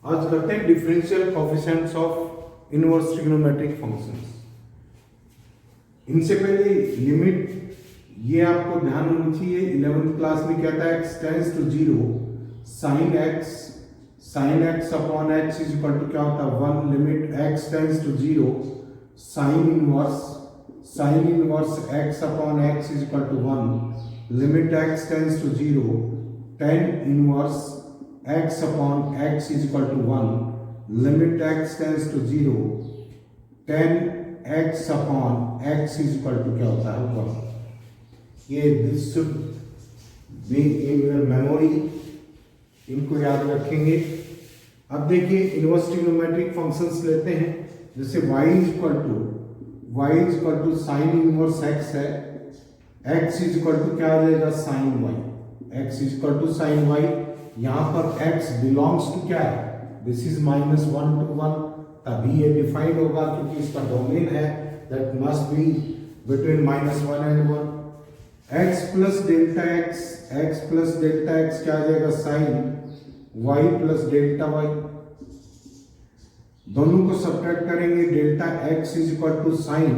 आज करते हैं differential coefficients of inverse trigonometric functions. इनसे पहले लिमिट ये आपको ध्यान होनी चाहिए। 11th क्लास में क्या था, x tends to 0 sin x upon x is equal to क्या होता है 1 limit x tends to 0 sin inverse x upon x is equal to 1 limit x tends to 0 tan inverse x upon x is equal to 1 limit x tends to 0 tan x upon x is equal to क्या होता है 1। ये this should be in your memory, इनको याद रखेंगे। अब देखिए inverse trigonometric functions लेते हैं। जैसे y is equal to sin inverse x है, x is equal to क्या आ जाएगा sin y, x is equal to sin y। यहां पर x बिलोंग्स टू क्या है, दिस इज -1 to 1, तभी ये डिफाइंड होगा क्योंकि इसका डोमेन है that must be between -1 and 1। x plus delta x क्या आ जाएगा sin y plus delta y। दोनों को सब्ट्रैक्ट करेंगे, delta x is equal to sin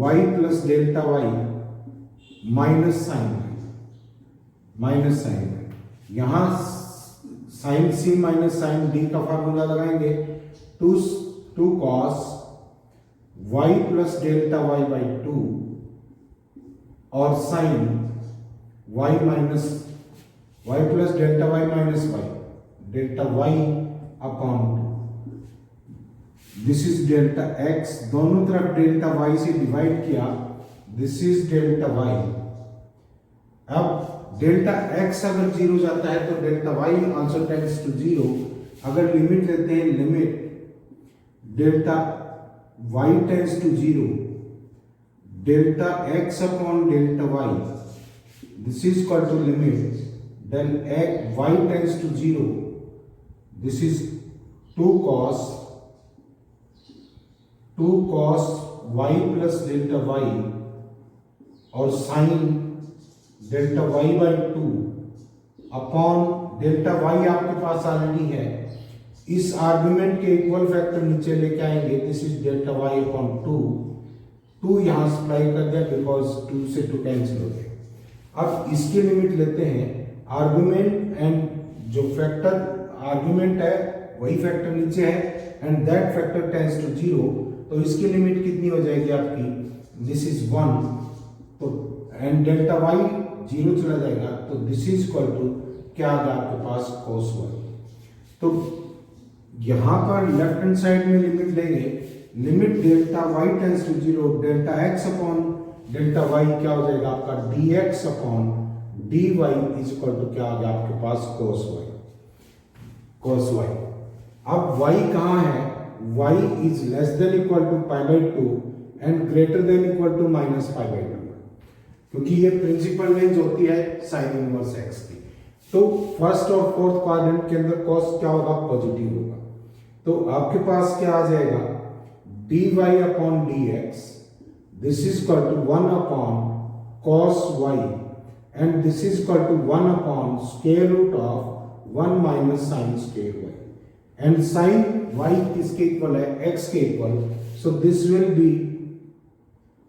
y plus delta y minus sin y। यहां sin c minus sin d का formula लगाएंगे, 2 cos y plus delta y by 2 और sin y plus delta y minus delta y upon 2। This is delta x, दोनों तरफ delta y से divide किया, this is delta y। अब delta x अगर 0 जाता है तो delta y also tends to 0। अगर लिमिट लेते हैं, limit delta y tends to 0 delta x upon delta y, this is equal to limit then y tends to 0, this is 2 cos y plus delta y और sin delta y by 2 upon delta y आपके पास already है। इस argument के equal factor नीचे लेके आएंगे, this is delta y upon 2 यहां supply कर दिया बिकॉज 2 से 2 कैंसिल हो गए। अब इसकी लिमिट लेते हैं, आर्गुमेंट एंड जो फैक्टर आर्गुमेंट है वही फैक्टर नीचे है and that factor tends to 0, तो इसकी लिमिट कितनी हो जाएगी आपकी, दिस इज 1, तो एंड डेल्टा y 0 चला जाएगा, तो दिस इज इक्वल टू क्या आ गया आपके पास cos y। तो यहां पर लेफ्ट हैंड साइड में लिमिट लेंगे, limit delta y tends to 0 delta x upon delta y क्या हो जाएगा आपका dx upon dy is equal to क्या आ गया आपके पास cos y। अब y कहां है, y is less than equal to pi by 2 and greater than equal to minus pi by 2, क्योंकि ये प्रिंसिपल रेंज होती है साइन इनवर्स x की। तो फर्स्ट और फोर्थ क्वाड्रेंट के अंदर cos क्या होगा, पॉजिटिव होगा। तो आपके पास क्या आ जाएगा dy upon dx, this is equal to 1 upon cos y and this is equal to 1 upon square root of 1 minus sine square y and sine y किसके इक्वल है, x के equal, so this will be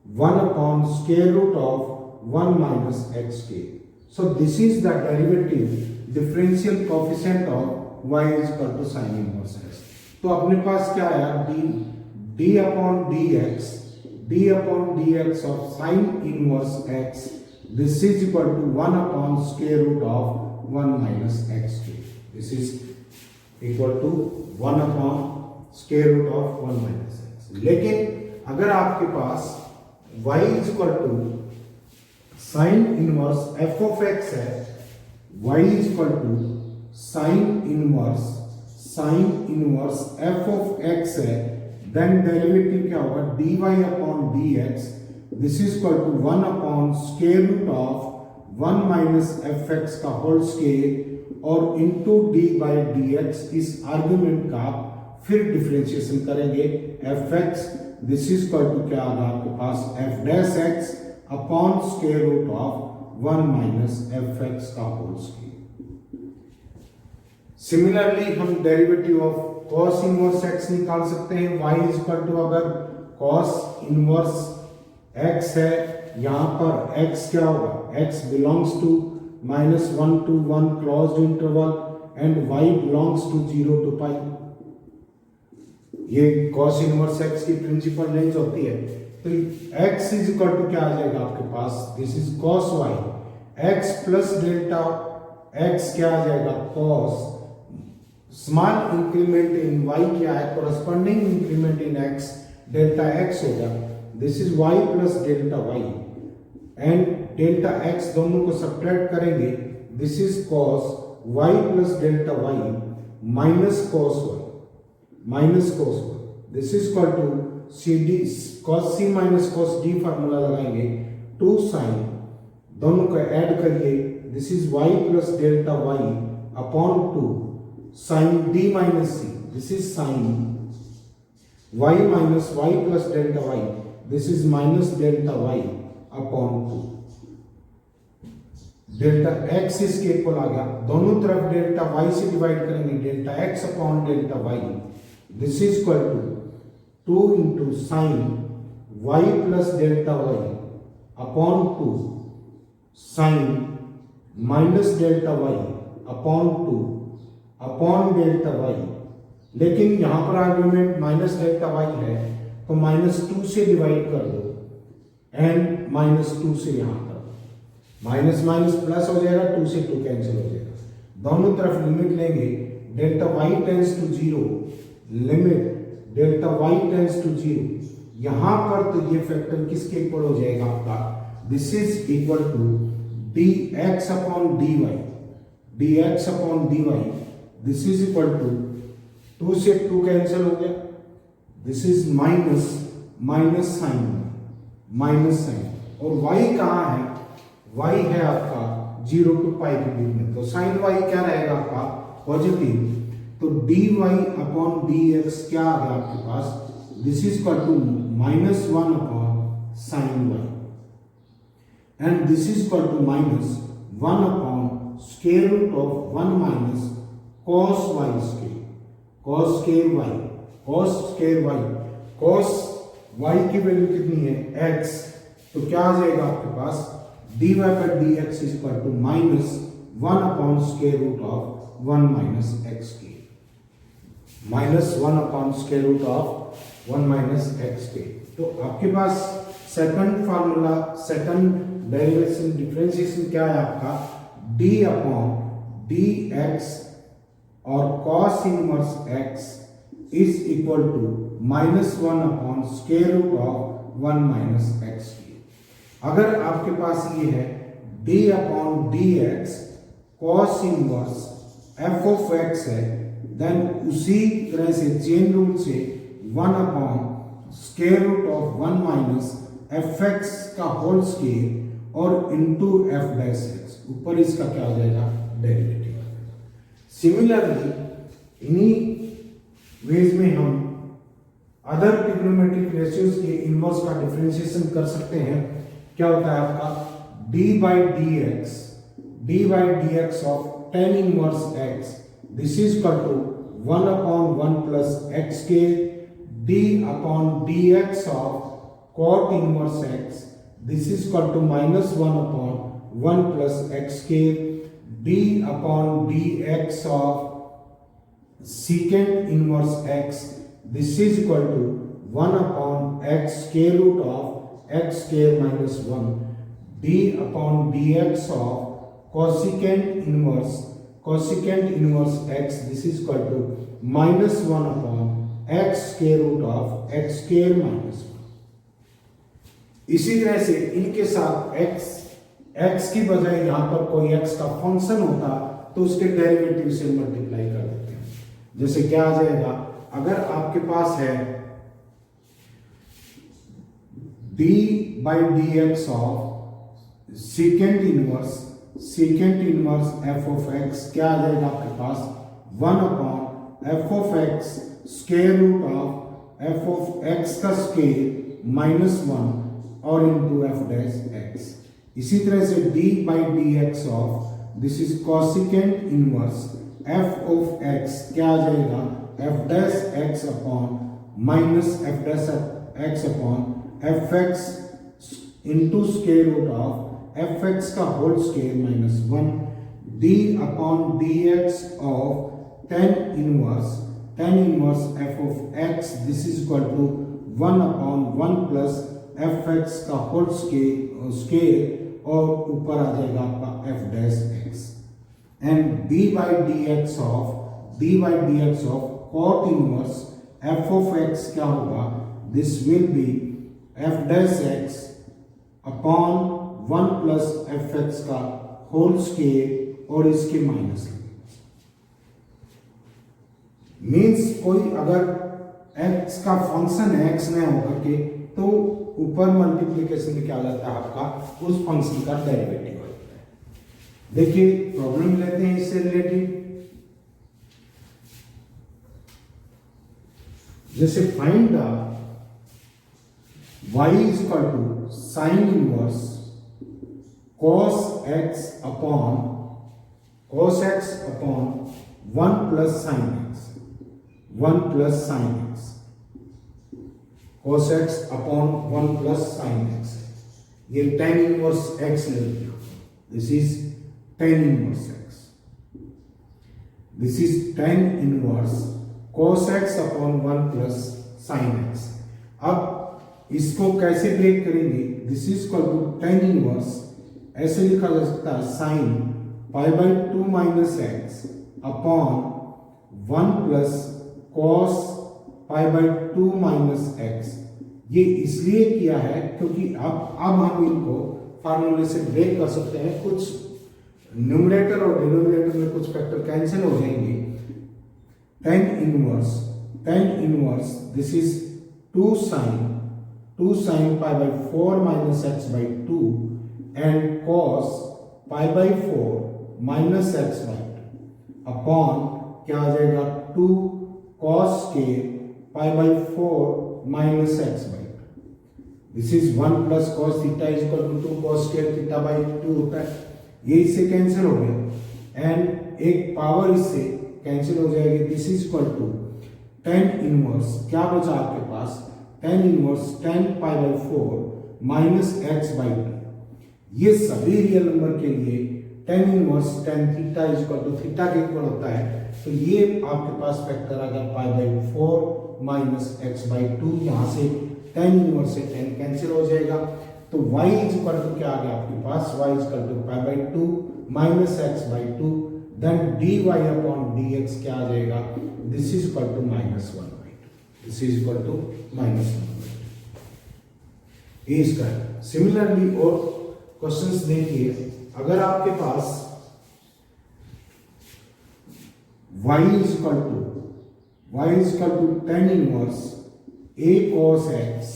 1 upon square root of 1 minus xk. So this is the derivative differential coefficient of y is equal to sin inverse x. तो अपने पास क्या आया, d upon dx of sin inverse x, this is equal to 1 upon square root of 1 minus xk. This is equal to 1 upon square root of 1 minus x. लेकिन अगर आपके पास y is equal to sine inverse f of x है, y is equal to sine inverse f of x है, then derivative क्या होगा dy upon dx, this is equal to 1 upon square root of 1 minus fx का whole square और into d by dx। इस argument का फिर differentiation करेंगे, fx this is equal to क्या आ गया आपके पास f dash x upon square root of 1 minus fx का होल स्क्वायर। सिमिलरली हम derivative of cos inverse x निकाल सकते हैं। y इज इक्वल टू, अगर cos इनवर्स x है, यहां पर x क्या होगा, x belongs to -1 to 1 closed interval and y belongs to 0 to pi. ये cos इनवर्स x की प्रिंसिपल रेंज होती है। तो x इज इक्वल टू क्या आ जाएगा आपके पास, this is cos y, x plus delta x क्या आ जाएगा, cos small increment in y क्या है, corresponding increment in x delta x होगा, this is y plus delta y and delta x दोनों को सब्ट्रैक्ट करेंगे, this is cos y plus delta y minus cos y, this is equal to CD cos c minus cos d formula लगाएंगे, 2 sin, दोनों को add करिए, this is y plus delta y upon 2 sin d minus c, this is sin y minus y plus delta y, this is minus delta y upon 2। Delta x इसके equal आ गया, दोनों तरफ delta y से divide करेंगे, delta x upon delta y, this is equal to 2 into sine y plus delta y upon 2 sine minus delta y upon 2 upon delta y। लेकिन यहां पर आर्गुमेंट माइनस डेल्टा y है, तो -2 से divide कर दो एंड -2 से यहां पर माइनस माइनस प्लस हो जाएगा, 2 से 2 कैंसिल हो जाएगा, दोनों तरफ लिमिट लेंगे, delta y tends to 0, limit delta y tends to 0, यहां पर तो ये फैक्टर किसके इक्वल हो जाएगा आपका, this is equal to dx upon dy, this is equal to 2 से 2 कैंसिल हो गया, दिस इज माइनस साइन और y कहाँ है, y है आपका 0 to पाई के बीच में, तो साइन y क्या रहेगा आपका, पॉजिटिव, तो dy अपॉन dx क्या आ गया आपके पास, this is equal to -1 upon sine y and this is equal to -1 upon square root of 1 minus cos y square, cos y की वैल्यू कितनी है, x, तो क्या आ जाएगा आपके पास, dy पर dx is equal to -1 upon square root of 1 minus x के, -1 upon square root of 1 minus x के। तो आपके पास second formula, second derivation differentiation क्या है आपका, d अपॉन dx और cos inverse x is equal to -1 upon square root of 1 minus x की। अगर आपके पास ये है d upon dx cos inverse f of x है, देन उसी तरह से चेन रूल से 1 upon square root of 1 minus fx का होल स्क्वायर और इनटू f डैश x, ऊपर इसका क्या हो जाएगा, डेरिवेटिव। सिमिलरली इन्हीं वेज में हम अदर ट्रिग्नोमेट्रिक रेशियोज के इनवर्स का डिफरेंशिएशन कर सकते हैं। क्या होता है आपका, d by d x of tan inverse x, this is equal to 1 upon 1 plus x के, d upon dx of cot inverse x, this is equal to -1 upon 1 plus x के, d upon dx of secant inverse x, this is equal to 1 upon x square root of x square minus 1, d upon dx of cosecant inverse x, this is equal to -1 upon x square root of x square minus 1। इसी तरह से इनके साथ x की बजाय यहां पर कोई x का फंक्शन होता तो उसके डेरिवेटिव से मल्टीप्लाई कर देते हैं। जैसे क्या आ जाएगा, अगर आपके पास है d by d x of second inverse f of x, क्या आ जाएगा आपके पास 1 upon f of x square root of f of x का स्क्वायर -1 और इनटू f डैश x। इसी तरह से d by d x of this is cosecant inverse f of x क्या आ जाएगा, f dash x upon minus f dash x upon f x into square root of f x का whole square minus 1 d upon d x of tan inverse f of x this is equal to 1 upon 1 plus f x का whole square और ऊपर आ जाएगा आपका f dash x and d by d x of cot inverse f of x क्या होगा, this will be f dash x upon 1 plus f x का whole square और इसके माइनस मीन्स कोई अगर एक्स का फंक्शन है एक्स न होकर के तो ऊपर मल्टीप्लिकेशन में क्या आ जाता है आपका उस फंक्शन का डेरिवेटिव होता है। देखिए प्रॉब्लम लेते हैं इससे रिलेटेड, जैसे find the y is equal to sine inverse cos x upon 1 plus sine x cos x upon 1 plus sine x, ये tan इनवर्स x ले लिया, this is tan inverse x, this is tan inverse cos x upon 1 plus sine x। अब इसको कैसे break करेंगे, this is equal to tan inverse ऐसे लिखा जा सकता है sine pi by 2 minus x upon 1 plus cos pi by 2 minus x. ये इसलिए किया है क्योंकि अब हम इनको फार्मूले से ब्रेक कर सकते हैं, कुछ न्यूमरेटर और डिनोमिनेटर में कुछ फैक्टर कैंसिल हो जाएंगे। tan inverse this is 2 sin pi by 4 minus x by 2 and cos pi by 4 minus x by 2 upon क्या आ जाएगा 2 cos के pi by 4 minus x by 2। This is 1 plus cos theta is equal to 2 cos square theta by 2 होता है, ये इससे cancel हो गया एंड एक पावर इससे कैंसिल हो जाएगी। This is equal to tan inverse क्या बचा आपके पास, tan inverse tan pi by 4 minus x by 2। ये सभी रियल नंबर के लिए tan inverse tan theta is equal to theta के इक्वल होता है, तो ये आपके पास फैक्टर आ गया pi by 4 minus x by 2। यहाँ से tan इनवर्स से tan कैंसिल हो जाएगा, तो y इज इक्वल टू क्या आ गया आपके पास, y is equal to pi by 2 minus x by 2 then dy upon dx क्या आ जाएगा, this is equal to minus 1 by 2, this is equal to minus 1 by 2। ये इसका है। सिमिलरली और क्वेश्चंस देखिए, अगर आपके पास y is equal to tan inverse a cos x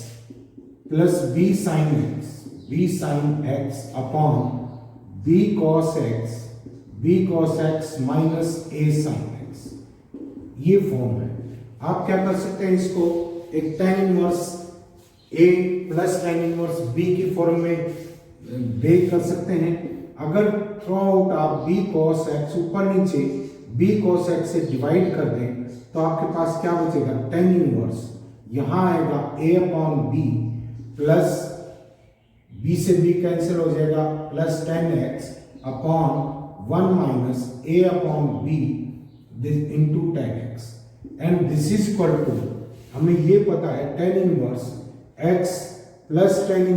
plus b sin x upon b cos x minus a sin x, ये form है। आप क्या कर सकते हैं, इसको एक tan inverse a plus tan inverse b की फॉर्म में ब्रेक कर सकते हैं। अगर थ्रू आउट आप b cos x ऊपर नीचे b cos x से डिवाइड कर दें तो आपके पास क्या बचेगा, tan इनवर्स यहाँ आएगा a upon b plus b से b कैंसिल हो जाएगा plus tan x upon 1 minus a upon b into tan x and this is equal to, हमें ये पता है tan inverse x plus tan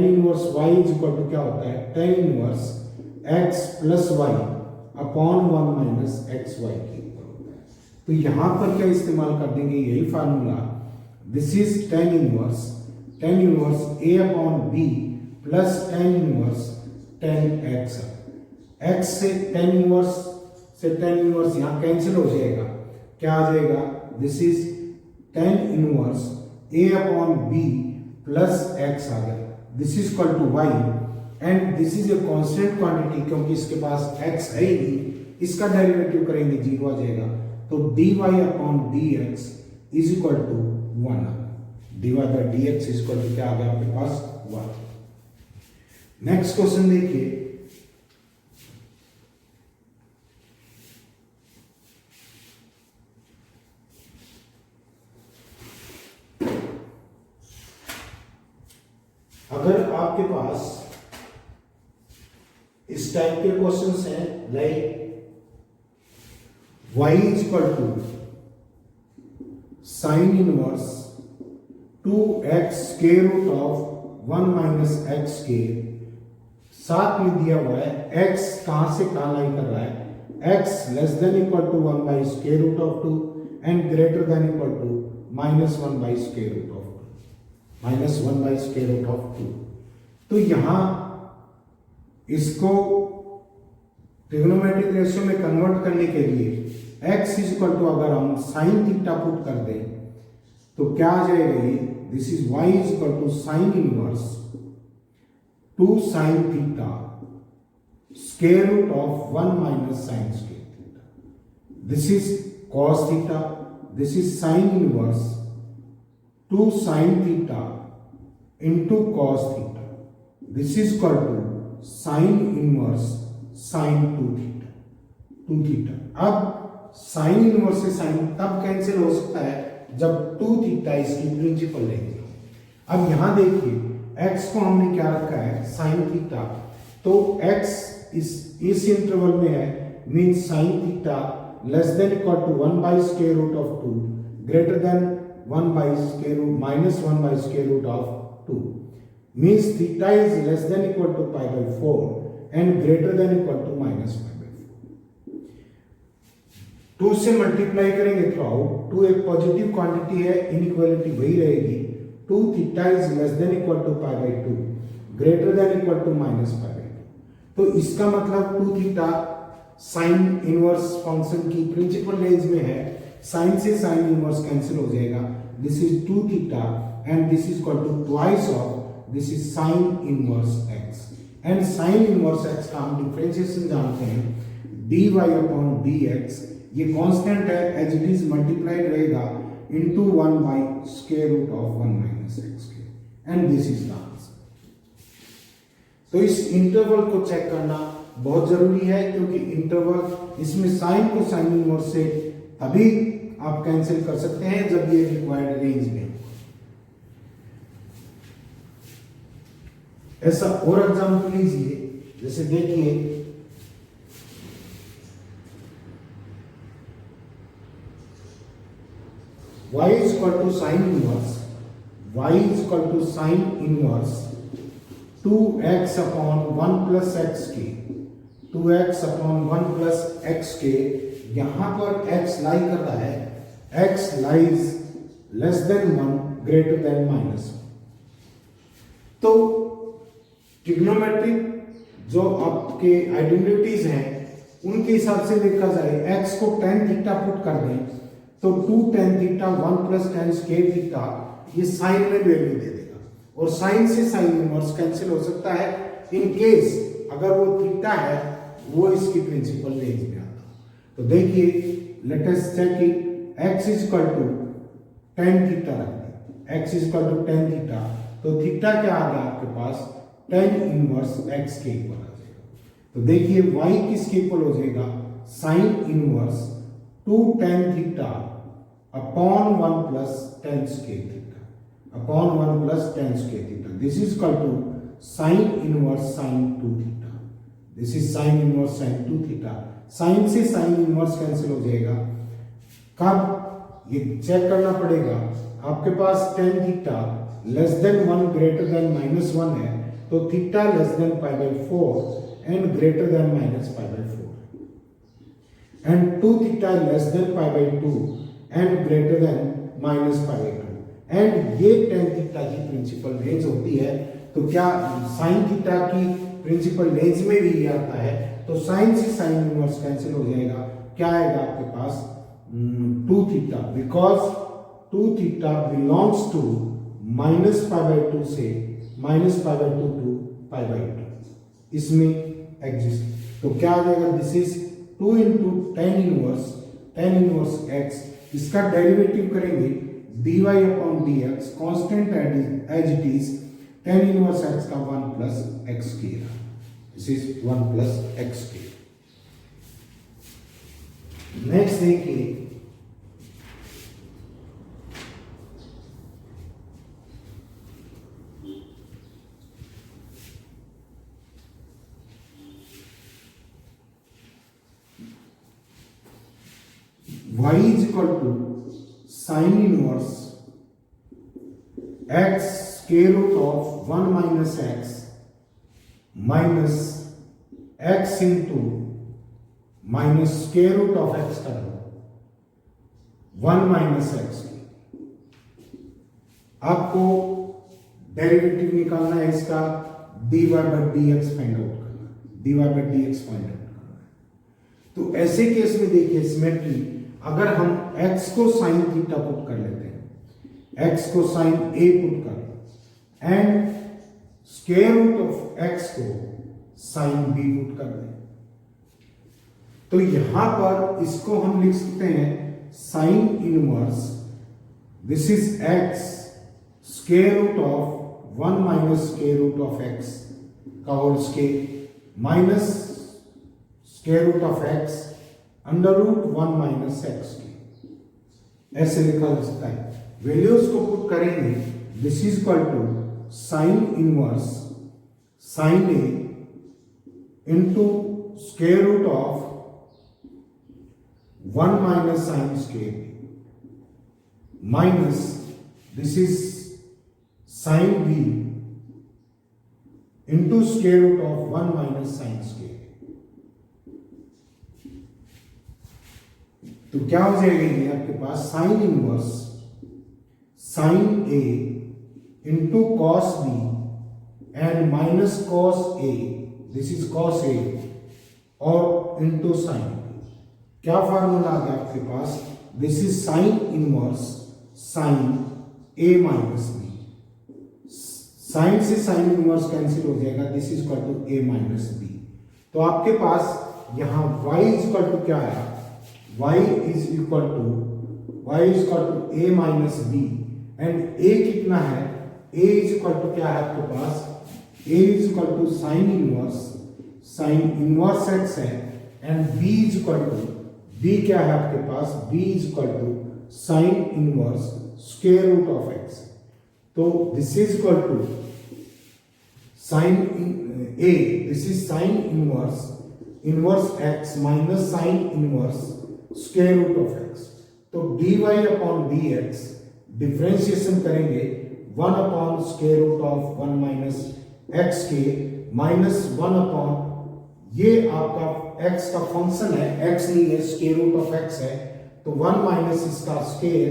inverse y is equal to क्या होता है, tan inverse x plus y upon 1 minus x y के ऊपर होता है। तो यहां पर क्या इस्तेमाल कर देंगे, यही formula, this is tan inverse a upon b plus tan inverse tan x से tan इनवर्स यहां कैंसिल हो जाएगा, क्या आ जाएगा, this is tan inverse a upon b plus x आ गया, this is equal to y and this is a constant quantity क्योंकि इसके पास x है ही नहीं, इसका डेरिवेटिव करेंगे 0 आ जाएगा, तो dy upon dx is equal to 1, dy by dx is equal to क्या आ गया आपके पास 1। नेक्स्ट क्वेश्चन देखिए, अगर आपके पास इस टाइप के क्वेश्चंस हैं like y is equal to sine inverse 2x square root of 1 minus x के, साथ में दिया हुआ है x कहां से कहां लाई कर रहा है, x less than equal to 1 by square root of 2 and greater than equal to minus 1 by square root of 2, minus 1 by square root of 2। तो यहां इसको ट्रिग्नोमेट्रिक रेशियो में कन्वर्ट करने के लिए x इज इक्वल टू, अगर हम sine theta put कर दें तो क्या आ जाएगा ये, this is y is equal to sine inverse 2 sine theta square root of 1 minus sine square theta, this is cos theta, this is sine inverse 2 sine theta into cos theta, this is equal to sine inverse sine 2 theta. अब sine inverse से sine तब cancel हो सकता है जब 2 theta इसकी principal लेंगे। अब यहां देखिए x को हमने क्या रखा है, साइन थीटा, तो x इस इंटरवल में है, mean sine theta less than equal to 1 by square root of 2 greater than 1 by square root minus 1 by square root of 2, means theta is less than equal to pi by 4 and greater than equal to minus pi by 4। 2 से multiply करेंगे through out, 2 एक positive quantity है, inequality वही रहेगी, 2 theta is less than equal to pi by 2 greater than equal to minus pi by 2। तो इसका मतलब 2 theta sine inverse function की प्रिंसिपल रेंज में है, साइन से साइन इनवर्स कैंसिल हो जाएगा, this is 2 theta and this is equal to twice of this is sine inverse x, एंड साइन इनवर्स x का हम डिफरेंशिएशन जानते हैं dy अपॉन dx, ये कांस्टेंट है, एज इट इज मल्टीप्लाइड रहेगा into 1 by square root of 1 minus x के, and this is the answer. तो इस इंटरवल को चेक करना बहुत जरूरी है, क्योंकि इंटरवल इसमें साइन को साइन इनवर्स से तभी आप कैंसिल कर सकते हैं जब ये रिक्वायर्ड रेंज में। ऐसा और एग्जांपल लीजिए, जैसे देखिए y is equal to sin inverse, y is equal to sin inverse 2x upon 1 plus x k, 2x upon 1 plus x k, यहां पर x लाई कर रहा है, x lies less than 1 greater than minus 1। तो trigonometric जो आपके identities हैं उनके हिसाब से देखा जाए, x को tan थीटा पुट कर दें तो 2 tan theta 1 plus tan square theta, ये साइन में वैल्यू दे देगा, और साइन से साइन इनवर्स कैंसिल हो सकता है इन केस अगर वो थीटा है वो इसकी प्रिंसिपल रेंज में आता। तो देखिए let us check it, x is equal to tan theta रख दें, x is equal to tan theta, तो थीटा क्या आ गया आपके पास, tan इनवर्स x के इक्वल आ जाएगा। तो देखिए y किसके इक्वल हो जाएगा, sine inverse 2 tan theta upon 1 plus tan square theta, upon 1 plus tan square theta, this is equal to sine inverse sine 2 theta, this is sine inverse sine 2 theta, sine से sine inverse cancel हो जाएगा। कब ये check करना पड़ेगा, आपके पास tan theta less than 1 greater than minus 1 है, तो theta less than pi by 4 and greater than minus pi by 4, and 2 theta less than pi by 2 and greater than minus pi by 2, and ये tan theta की principal range होती है। तो क्या sine theta की principal range में भी ये आता है, तो साइन से साइन इनवर्स कैंसिल हो जाएगा, क्या आएगा आपके पास 2 theta, because 2 theta belongs to minus pi by 2 से minus pi by 2 to pi by 2, इसमें एग्जिस्ट। तो क्या आ जाएगा, this is 2 into tan inverse x, इसका डेरिवेटिव करेंगे dy upon dx, constant as it is, tan inverse x का 1 plus x के, दिस इज 1 प्लस एक्स के। नेक्स्ट देखिए y is equal to sine inverse x square root of 1 minus x minus x into minus square root of x कर दो 1 minus x. आपको derivative निकालना है इसका, dy by d x find out करना है, dy by d x find out करना है। तो ऐसे केस में देखिए सिमेट्री, अगर हम x को साइन थीटा पुट कर लेते हैं, x को साइन a पुट कर and square root of x को साइन b पुट कर दें, तो यहां पर इसको हम लिख सकते हैं sine inverse, this is x square root of 1 minus square root of x का whole square minus square root of x under root 1 minus x की, ऐसे लिखा जा सकता है। वैल्यूज को पुट करेंगे, this is equal to sine inverse sine a into square root of 1 minus sine square minus this is sine b into square root of 1 minus sine square. तो क्या हो जाएगा ये आपके पास sine inverse sine a into cos b and minus cos a, this is cos a और into sine b. क्या formula आ गया आपके पास, this is sine inverse sine A minus b, sine से साइन इनवर्स कैंसिल हो जाएगा, this is equal to a minus b. तो आपके पास यहां y इज इक्वल टू क्या है, y is equal to a minus b and a कितना है, a इज इक्वल टू क्या है आपके पास, a is equal to sine inverse x है and b is equal to, b क्या है आपके पास, b is equal to sine inverse square root of x। तो this is equal to sine a, this is sine inverse x minus sine inverse square root of x। तो dy upon dx differentiation करेंगे 1 upon square root of 1 minus x के minus 1 upon, ये आपका x का function है, x नहीं है, square root of x है, तो 1 माइनस इसका स्क्वायर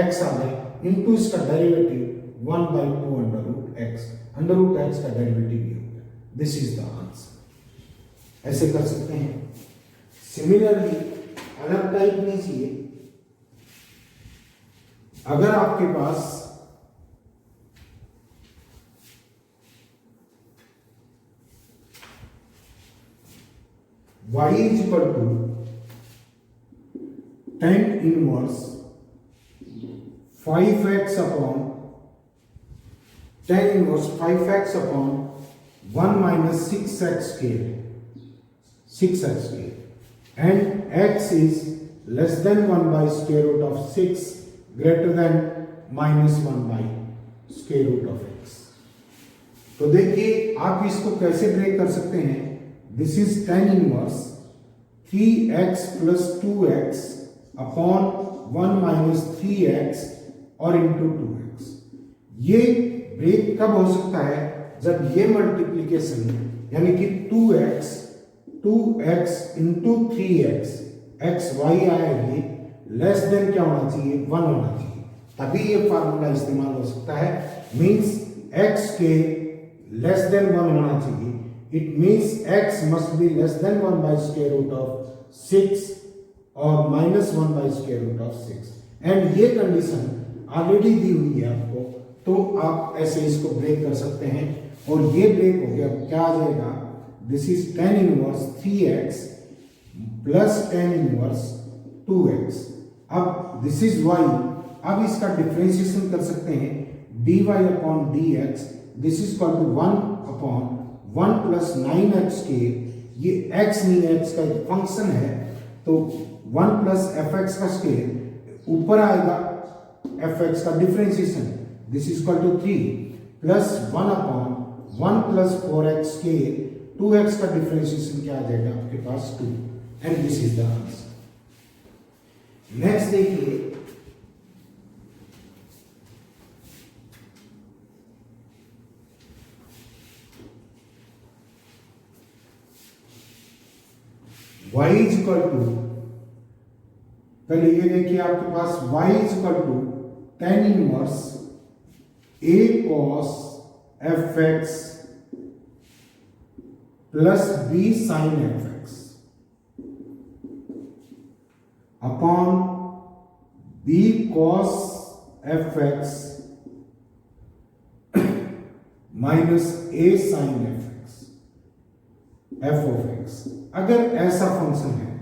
x आ गया इंटू इसका derivative 1 by 2 under root x का डेरिवेटिव ये हो गया, दिस इज द आंसर। ऐसे कर सकते हैं। सिमिलरली अलग टाइप लीजिए, अगर आपके पास y is equal to tan inverse 5x upon tan inverse 5x upon 1 minus 6x square and x is less than 1 by square root of 6 greater than minus 1 by square root of x। तो देखिए आप इसको कैसे break कर सकते हैं, this is tan inverse 3x plus 2x upon 1 minus 3x और into 2x। ये ब्रेक कब हो सकता है, जब ये मल्टीप्लीकेशन यानी कि 2x into 3x x Y आया, ये लेस देन क्या होना चाहिए, 1 होना चाहिए, तभी ये फार्मूला इस्तेमाल हो सकता है। मींस x के लेस देन 1 होना चाहिए, it means x must be less than 1 by square root of 6 और minus 1 by square root of 6 and ये कंडीशन ऑलरेडी दी हुई है आपको, तो आप ऐसे इसको ब्रेक कर सकते हैं और ये ब्रेक हो गया। क्या आ जाएगा, this is tan inverse 3x plus tan inverse 2x। अब दिस इज y, अब इसका डिफरेंशिएशन कर सकते हैं dy upon dx, this is equal to 1 upon 1 plus 9x के, ये x नहीं है, x का एक फंक्शन है, तो 1 प्लस fx का स्क्वायर ऊपर आएगा fx का differentiation, this is equal to 3 plus 1 upon 1 plus 4x के 2x का डिफरेंशिएशन क्या आ जाएगा आपके पास 2 and this is the answer. Next देखिए, y इज इक्वल टू, पहले ये देखिए आपके पास y is equal to tan inverse a cos fx plus b sin fx upon b cos fx minus a sin fx f of x। अगर ऐसा function है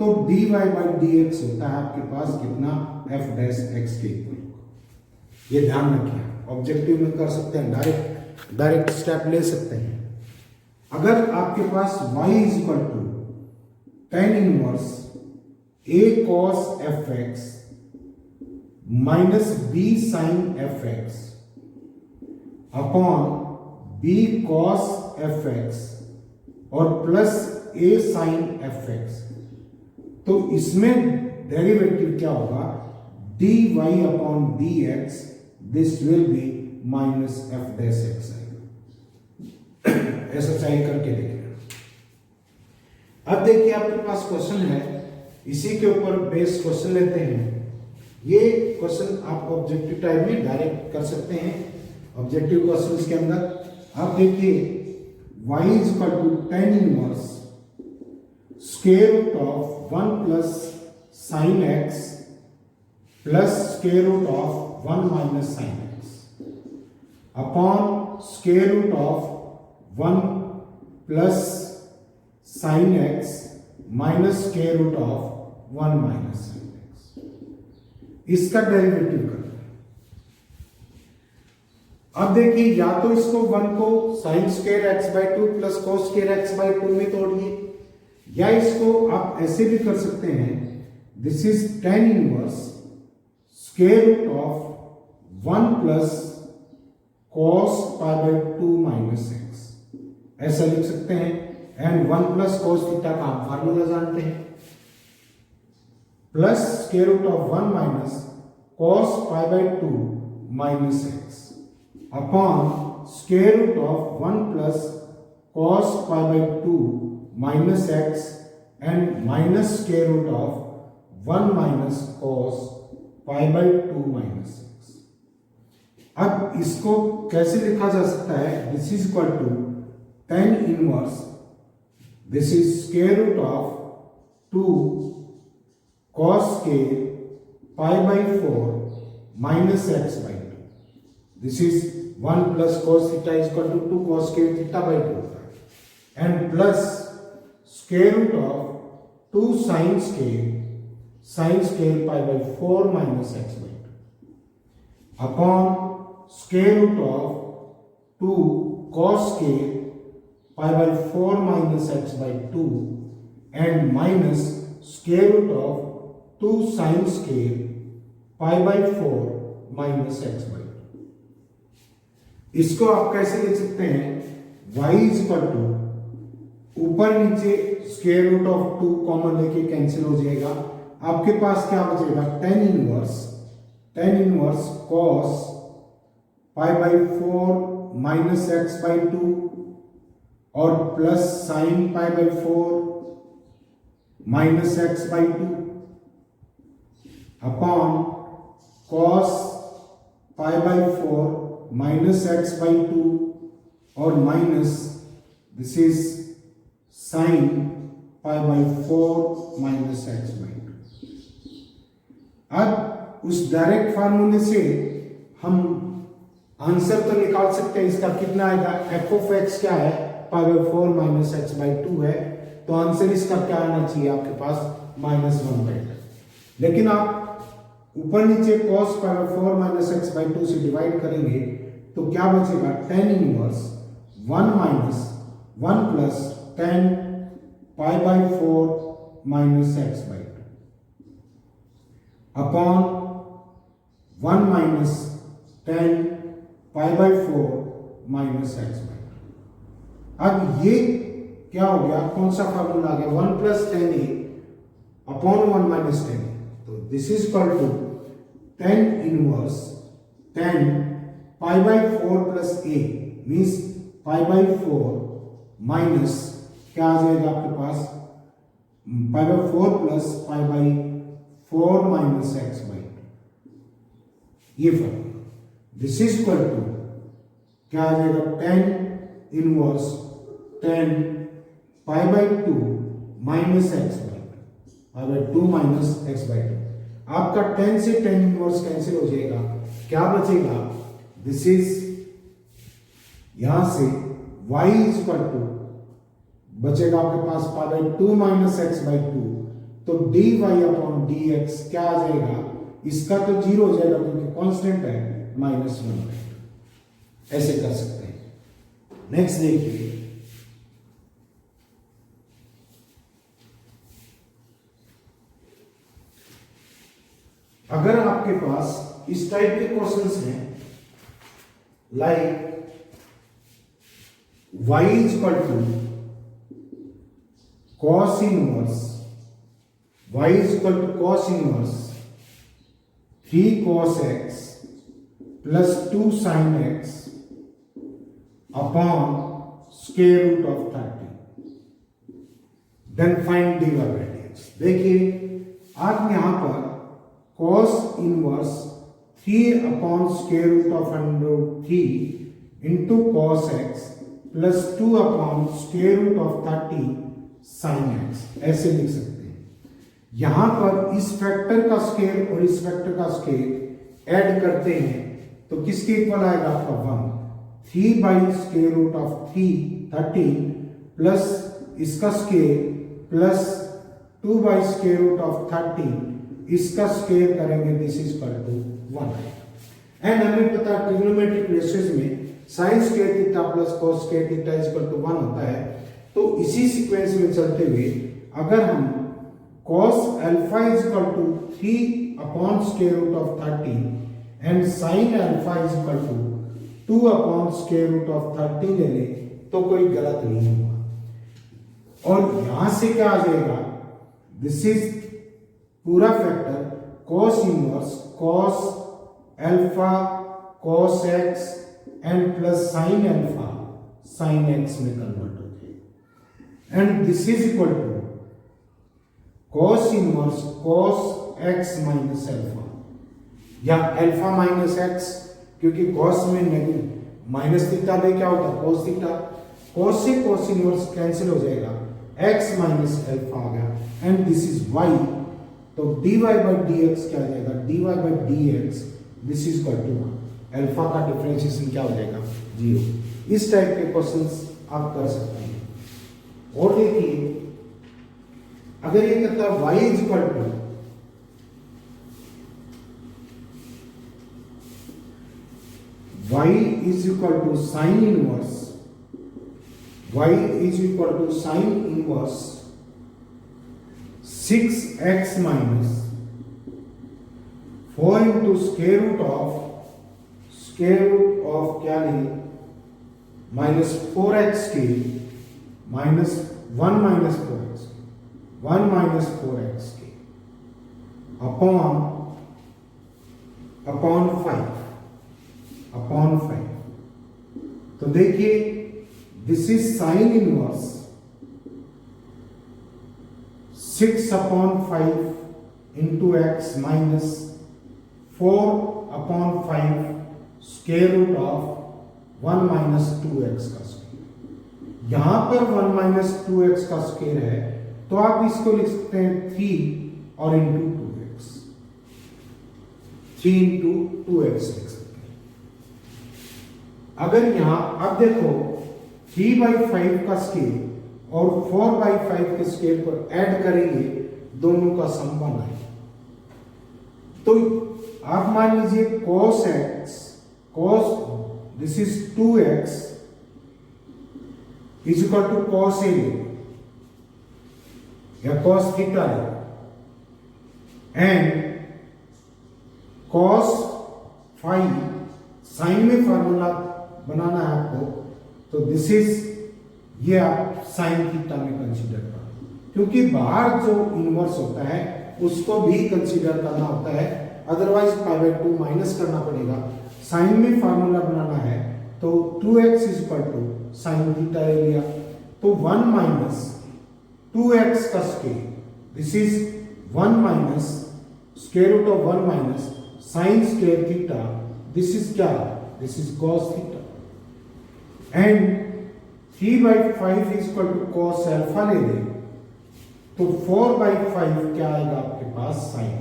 तो dy बाई dx होता है आपके पास कितना, f डैश x के equal. ये ध्यान रखिए, ऑब्जेक्टिव में कर सकते हैं, डायरेक्ट स्टेप ले सकते हैं। अगर आपके पास y is equal to tan inverse a cos fx minus b sin fx upon b cos fx और प्लस a sin fx, तो इसमें डेरिवेटिव क्या होगा, dy upon dx, this will be minus f dash x आएगा। ऐसा चाहिए करके देखिए। अब देखिए आपके पास क्वेश्चन है, इसी के ऊपर बेस क्वेश्चन लेते हैं। ये क्वेश्चन आप ऑब्जेक्टिव टाइप में डायरेक्ट कर सकते हैं। ऑब्जेक्टिव क्वेश्चन के अंदर आप देखिए y is equal to tan inverse square root of 1 plus sine x plus square root of 1 minus sine x upon square root of 1 plus sine x minus square root of 1 minus sine x। इसका derivative करना। अब देखिए, या तो इसको 1 को sine square x by 2 plus cos square x by 2 में तोड़िए, या इसको आप ऐसे भी कर सकते हैं, this is tan inverse square root of 1 plus cos pi by 2 minus x, ऐसा लिख सकते हैं। एंड 1 प्लस कॉस थीटा का आप फार्मूला जानते हैं, plus square root of 1 minus cos pi by 2 minus x upon square root of 1 plus cos pi by 2 minus x and minus square root of 1 minus cos pi by 2 minus x। अब इसको कैसे लिखा जा सकता है, this is equal to tan inverse, this is square root of 2 cos square pi by 4 minus x by 2, this is 1 plus cos theta is equal to 2 cos square theta by 2 होता है, and plus square root of 2 sine square pi by 4 minus x by 2 upon square root of 2 cos square pi by 4 minus x by 2 and minus square root of 2 sine square pi by 4 minus x by 2। इसको आप कैसे लिख सकते हैं, y is equal to, ऊपर नीचे square root of 2 common लेके cancel हो जाएगा, आपके पास क्या बचेगा, tan inverse cos pi by 4 minus x by 2 और plus sign pi by 4 minus x by 2 upon cos pi by 4 minus x by 2 और minus this is sign pi by 4 minus x by 2। अब उस direct फार्मूले से हम answer तो निकाल सकते हैं, इसका कितना आएगा, f ऑफ x क्या है, पाई बाई 4 माइनस x बाई 2 है, तो आंसर इसका क्या आना चाहिए आपके पास, माइनस 1 बाई 2। लेकिन आप ऊपर नीचे cos pi by 4 minus x by 2 से डिवाइड करेंगे तो क्या बचेगा, tan inverse 1 minus 1 plus tan pi by 4 minus x by 2 upon 1 minus tan pi by 4 minus x by 2। अब ये क्या हो गया, कौन सा फार्मूला आ गया, 1 plus tan a upon 1 minus tan a, तो this is equal to tan inverse tan pi by 4 plus a means pi by 4 minus क्या आ जाएगा आपके पास pi by 4 plus pi by 4 minus x by 2 ये formula. This is equal to क्या आ जाएगा tan inverse tan pi by 2 minus x by 2 pi by 2 minus x by 2। आपका tan से tan इनवर्स कैंसिल हो जाएगा, क्या बचेगा, दिस इज यहां से y इज इक्वल टू बचेगा आपके पास pi by 2 minus x by 2, तो dy अपॉन dx क्या आ जाएगा, इसका तो जीरो हो जाएगा क्योंकि कांस्टेंट है -1/2। ऐसे कर सकते हैं। नेक्स्ट देखिए, अगर आपके पास इस टाइप के क्वेश्चंस हैं like y is equal to cos inverse y is equal to cos inverse 3 cos x plus 2 sin x upon square root of 30, then find dy by dx। देखिए आप यहां पर cos inverse 3 upon square root of √3 into cos x plus 2 upon square root of 30 sin x ऐसे लिख सकते हैं। यहां पर इस फैक्टर का स्क्वायर और इस फैक्टर का स्क्वायर ऐड करते हैं तो किसके इक्वल आएगा आपका 1, 3 by square root of 13 plus इसका square plus 2 by square root of 13 इसका स्क्वायर करेंगे, this is equal to 1। And हमें पता है ट्रिग्नोमेट्रिक रेशियोज में sin square theta plus cos square theta is equal to 1 होता है। तो इसी सीक्वेंस में चलते हुए अगर हम cos alpha is equal to 3 upon square root of 13 and sin alpha is equal to 2 upon square root of 30 ले लें तो कोई गलत नहीं होगा। और यहां से क्या आ जाएगा, दिस इज पूरा factor cos inverse cos alpha cos x and plus sin alpha sin x में कन्वर्ट हो जाएगा। And this is equal to cos inverse cos x minus alpha या अल्फा माइनस x, क्योंकि cos में negative minus theta दे क्या होता है cos थीटा, cos से cos इनवर्स कैंसिल हो जाएगा, x माइनस अल्फा आ गया एंड दिस इज y। तो dy बाई dx क्या आ जाएगा, dy by dx this is equal to alpha का डिफरेंशिएशन क्या हो जाएगा 0। इस टाइप के क्वेश्चंस आप कर सकते हैं। और देखिए अगर ये कहता है y is equal to y is equal to sine inverse y is equal to sine inverse 6x minus 4 into square root of क्या नहीं माइनस 4x के minus 1 minus 4x 1 minus 4x के अपॉन 5 तो देखिए this is sine inverse 6 upon 5 into x minus 4 upon 5 square root of 1 minus 2x का square. यहां पर 1 minus 2x का स्क्वायर है तो आप इसको लिख सकते हैं 3 और इंटू 2x 3 इंटू 2x लिख सकते हैं। अगर यहां अब देखो 3 बाई 5 का स्क्वायर और 4 बाई 5 के स्क्वायर को ऐड करेंगे, दोनों का सम 1 है। तो आप मान लीजिए cos x cos this is 2x is equal to cos a या cos theta and cos phi sine में फार्मूला बनाना है आपको, तो दिस इज ये आप साइन थीटा में कंसीडर करो, क्योंकि बाहर जो इनवर्स होता है उसको भी कंसीडर करना होता है, अदरवाइज पाई बाय 2 माइनस करना पड़ेगा। साइन में फार्मूला बनाना है तो 2x is equal to sine theta ले लिया, तो 1 माइनस 2x का square, this is 1 minus square root of 1 minus sine square theta, this is क्या, this is cos theta. And 3/5 is equal to cos alpha ले लें तो 4/5 क्या आएगा आपके पास, साइन।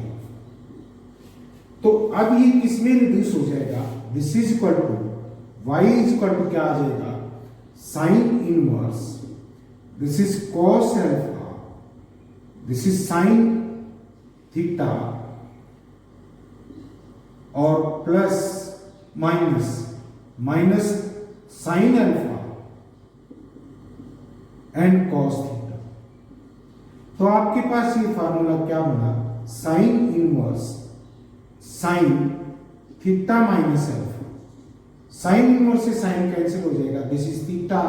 तो अब ये किसमें रिड्यूस हो जाएगा, this is equal to y is equal to क्या आ जाएगा, sine inverse, this is cos alpha, this is sine theta और plus minus minus sine alpha and cos theta. तो आपके पास ये फार्मूला क्या बना, sine inverse sine theta minus alpha, sine inverse से साइन कैंसिल हो जाएगा, this is theta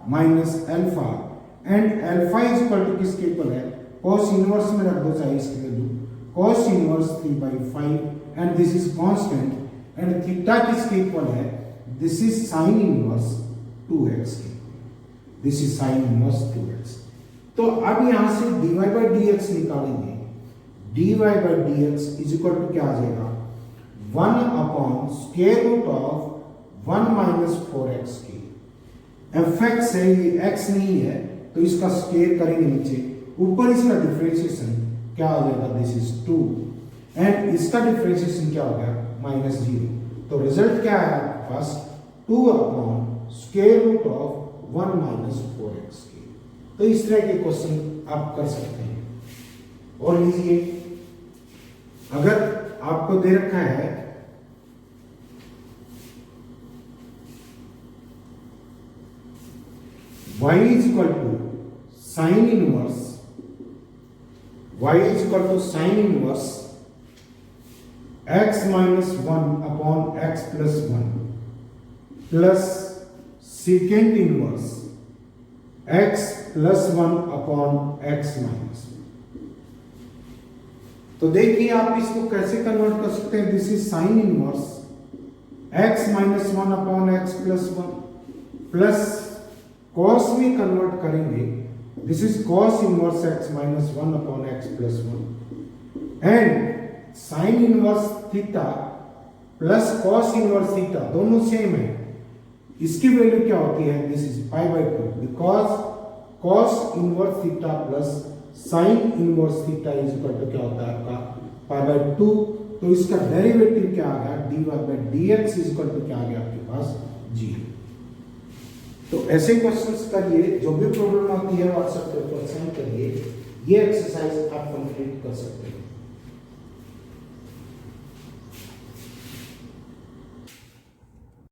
minus alpha and alpha is equal to किसके इक्वल है, कॉस इनवर्स में रख दो चाहे इसकी value, cos inverse 3/5 and this is constant and theta किसके इक्वल है, this is sine inverse 2x के, this is sine inverse 2x। तो अब यहां से dy/dx निकालेंगे, dy/dx इज इक्वल टू क्या आ जाएगा, 1 upon square root of 1 minus 4x की, fx है ये x नहीं है तो इसका स्क्वायर करेंगे नीचे, ऊपर इसका डिफरेंशिएशन क्या आ जाएगा, दिस इज 2 एंड इसका डिफरेंशिएशन क्या हो गया, -0। तो रिजल्ट क्या है आपके पास, 2 upon square root of 1 minus 4x की। तो इस तरह के क्वेश्चन आप कर सकते हैं। और लीजिए, अगर आपको दे रखा है y is equal to sine inverse, y is equal to sine inverse x minus 1 upon x plus 1 plus second inverse x plus 1 upon x minus 1। तो देखिए आप इसको कैसे कन्वर्ट कर सकते हैं, this is sine inverse x minus 1 upon x plus 1 plus cos में convert करेंगे, this is cos inverse x minus 1 upon x plus 1 and sine inverse theta plus cos inverse theta दोनों सेम है, इसकी value क्या होती है, this is π/2 because cos inverse theta plus sine inverse theta is equal to क्या होता है आपका π/2। तो इसका डेरिवेटिव क्या आ गया, dy/dx इज इक्वल टू क्या आ गया आपके पास 0। तो ऐसे क्वेश्चंस करिए, जो भी प्रॉब्लम आती है व्हाट्सएप पे सेंड करिए, ये एक्सरसाइज आप कंप्लीट कर सकते हैं।